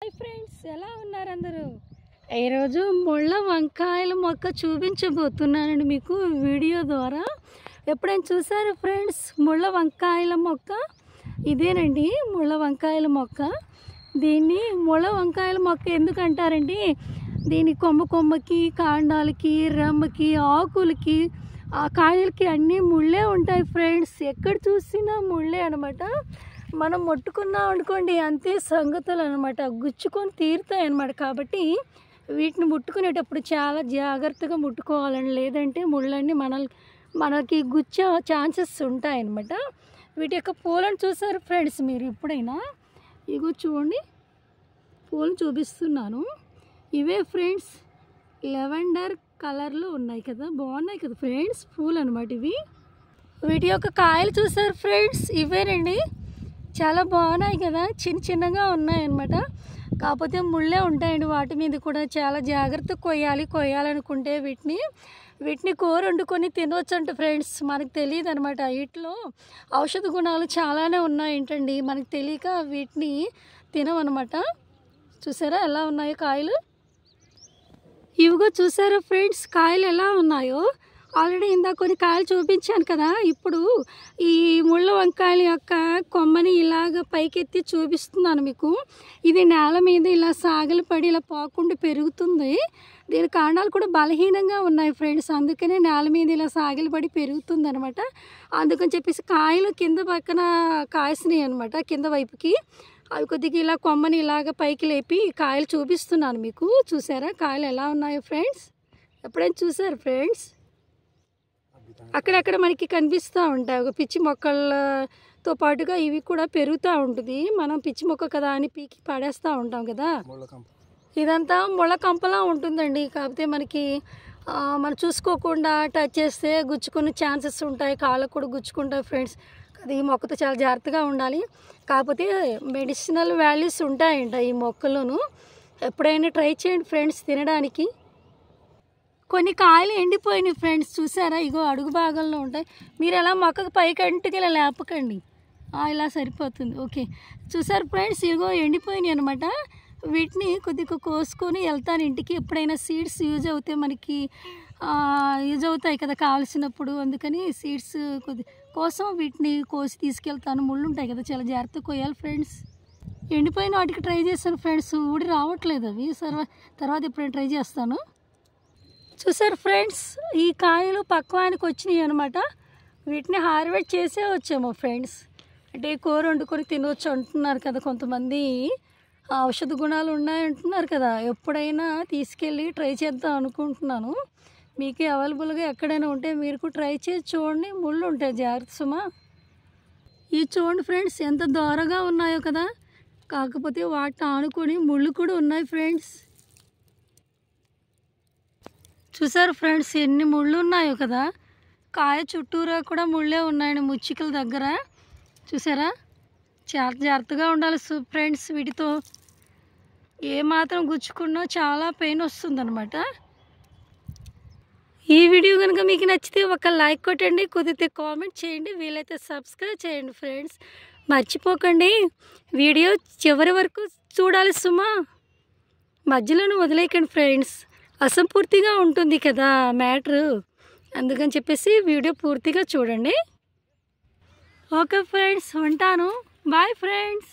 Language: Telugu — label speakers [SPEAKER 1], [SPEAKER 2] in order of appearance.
[SPEAKER 1] హాయ్ ఫ్రెండ్స్, ఎలా ఉన్నారు అందరూ? ఈరోజు ముళ్ళ వంకాయల మొక్క చూపించబోతున్నానండి మీకు వీడియో ద్వారా. ఎప్పుడైనా చూసారు ఫ్రెండ్స్ ముళ్ళ వంకాయల మొక్క? ఇదేనండి ముళ్ళ వంకాయల మొక్క. దీన్ని ముళ్ళ వంకాయల మొక్క ఎందుకు అంటారండి? దీని కొమ్మకి, కాండాలకి, రెమ్మకి, ఆకులకి, ఆ కాయలకి అన్నీ ముళ్ళే ఉంటాయి ఫ్రెండ్స్. ఎక్కడ చూసినా ముళ్ళే అనమాట. మనం ముట్టుకున్నాం అనుకోండి అంతే సంగతులు అనమాట, గుచ్చుకొని తీరుతాయి అన్నమాట. కాబట్టి వీటిని ముట్టుకునేటప్పుడు చాలా జాగ్రత్తగా ముట్టుకోవాలండి, లేదంటే ముళ్ళన్నీ మనకి గుచ్చే ఛాన్సెస్ ఉంటాయన్నమాట. వీటి యొక్క పూలను చూసారు ఫ్రెండ్స్ మీరు ఎప్పుడైనా? ఇగో చూడండి, పూలను చూపిస్తున్నాను. ఇవే ఫ్రెండ్స్ లెవెండర్ కలర్లో ఉన్నాయి కదా, బాగున్నాయి కదా ఫ్రెండ్స్ పూలు అనమాట ఇవి. వీటి యొక్క కాయలు చూసారు ఫ్రెండ్స్, ఇవేనండి. చాలా బాగున్నాయి కదా, చిన్నగా ఉన్నాయన్నమాట. కాకపోతే ముళ్ళే ఉంటాయండి వాటి మీద కూడా. చాలా జాగ్రత్తగా కొయ్యాలనుకుంటే వీటిని కూర వండుకొని తినవచ్చు అంట ఫ్రెండ్స్. మనకు తెలియదు అనమాట, వీటిలో ఔషధ గుణాలు చాలానే ఉన్నాయంటండి. మనకు తెలియక వీటిని తినమన్నమాట. చూసారా ఎలా ఉన్నాయో కాయలు? ఇవిగో చూసారా ఫ్రెండ్స్ కాయలు ఎలా ఉన్నాయో? ఆల్రెడీ ఇందాక కొన్ని కాయలు చూపించాను కదా. ఇప్పుడు ఈ ముళ్ళ వంకాయల యొక్క కొమ్మని ఇలాగ పైకెత్తి చూపిస్తున్నాను మీకు. ఇది నేల మీద ఇలా సాగలు పడి ఇలా పాకుండా పెరుగుతుంది. దీని కాండాలు కూడా బలహీనంగా ఉన్నాయి ఫ్రెండ్స్, అందుకనే నేల మీద ఇలా సాగలు పడి పెరుగుతుంది అనమాట. అందుకని చెప్పేసి కాయలు కింద పక్కన కాసినాయి అనమాట, కింద వైపుకి. అవి కొద్దిగా ఇలా కొమ్మని ఇలాగ పైకి లేపి కాయలు చూపిస్తున్నాను మీకు. చూసారా కాయలు ఎలా ఉన్నాయో ఫ్రెండ్స్? ఎప్పుడైనా చూసారు ఫ్రెండ్స్? అక్కడక్కడ మనకి కనిపిస్తూ ఉంటాయి. ఒక పిచ్చి మొక్కలతో పాటుగా ఇవి కూడా పెరుగుతూ ఉంటుంది. మనం పిచ్చి మొక్క కదా అని పీకి పడేస్తూ ఉంటాం కదా. ఇదంతా ముళ్ళ కంపలా ఉంటుందండి. కాకపోతే మనం చూసుకోకుండా టచ్ చేస్తే గుచ్చుకునే ఛాన్సెస్ ఉంటాయి, కాళ్ళకు కూడా గుచ్చుకుంటాయి ఫ్రెండ్స్. అది ఈ మొక్కతో చాలా జాగ్రత్తగా ఉండాలి. కాకపోతే మెడిసినల్ వాల్యూస్ ఉంటాయంట ఈ మొక్కలోను. ఎప్పుడైనా ట్రై చేయండి ఫ్రెండ్స్ తినడానికి. కొన్ని కాయలు ఎండిపోయినాయి ఫ్రెండ్స్, చూసారా? ఇగో అడుగు భాగంలో ఉంటాయి. మీరు ఎలా మొక్కకు పైకంటికి ఇలా లేపకండి, ఇలా సరిపోతుంది. ఓకే, చూసారు ఫ్రెండ్స్? ఇగో ఎండిపోయినాయి అనమాట. వీటిని కొద్దిగా కోసుకొని వెళ్తాను ఇంటికి. ఎప్పుడైనా సీడ్స్ యూజ్ అవుతాయి కదా కావాల్సినప్పుడు, అందుకని సీడ్స్ కోసం వీటిని కోసి తీసుకెళ్తాను. ముళ్ళు ఉంటాయి కదా, చాలా జాగ్రత్తగా కొయ్యాలి ఫ్రెండ్స్. ఎండిపోయిన వాటికి ట్రై చేస్తాను ఫ్రెండ్స్, ఊడి రావట్లేదు అవి. తర్వాత ఎప్పుడైనా ట్రై చేస్తాను. చూసారు ఫ్రెండ్స్, ఈ కాయలు పక్వానికి వచ్చినాయి అనమాట. వీటిని హార్వెస్ట్ చేసే వచ్చాము ఫ్రెండ్స్. అంటే కూర వండుకొని తినవచ్చు అంటున్నారు కదా కొంతమంది, ఔషధ గుణాలు ఉన్నాయంటున్నారు కదా. ఎప్పుడైనా తీసుకెళ్ళి ట్రై చేద్దాం అనుకుంటున్నాను. మీకు అవైలబుల్గా ఎక్కడైనా ఉంటే మీరు కూడా ట్రై చేసి చూడండి. ముళ్ళు ఉంటాయి, జాగ్రత్త సుమా. ఇవి చూడండి ఫ్రెండ్స్ ఎంత దూరంగా ఉన్నాయో కదా, కాకపోతే వాటిని ఆనుకొని ముళ్ళు కూడా ఉన్నాయి ఫ్రెండ్స్. చూసారు ఫ్రెండ్స్ ఎన్ని ముళ్ళు ఉన్నాయో కదా. కాయ చుట్టూరా కూడా ముళ్ళే ఉన్నాయండి, ముచ్చికల దగ్గర. చూసారా? చాలా జాగ్రత్తగా ఉండాలి ఫ్రెండ్స్. వీటితో ఏమాత్రం గుచ్చుకున్నా చాలా పెయిన్ వస్తుందన్నమాట. ఈ వీడియో కనుక మీకు నచ్చితే ఒక లైక్ కొట్టండి, కుదిరితే కామెంట్ చేయండి, వీలైతే సబ్స్క్రైబ్ చేయండి ఫ్రెండ్స్. మర్చిపోకండి వీడియో చివరి వరకు చూడాలి సుమా, మధ్యలోనే వదిలేయకండి ఫ్రెండ్స్. అసంపూర్తిగా ఉంటుంది కదా మ్యాటరు, అందుకని చెప్పేసి వీడియో పూర్తిగా చూడండి. ఓకే ఫ్రెండ్స్, ఉంటాను. Bye friends.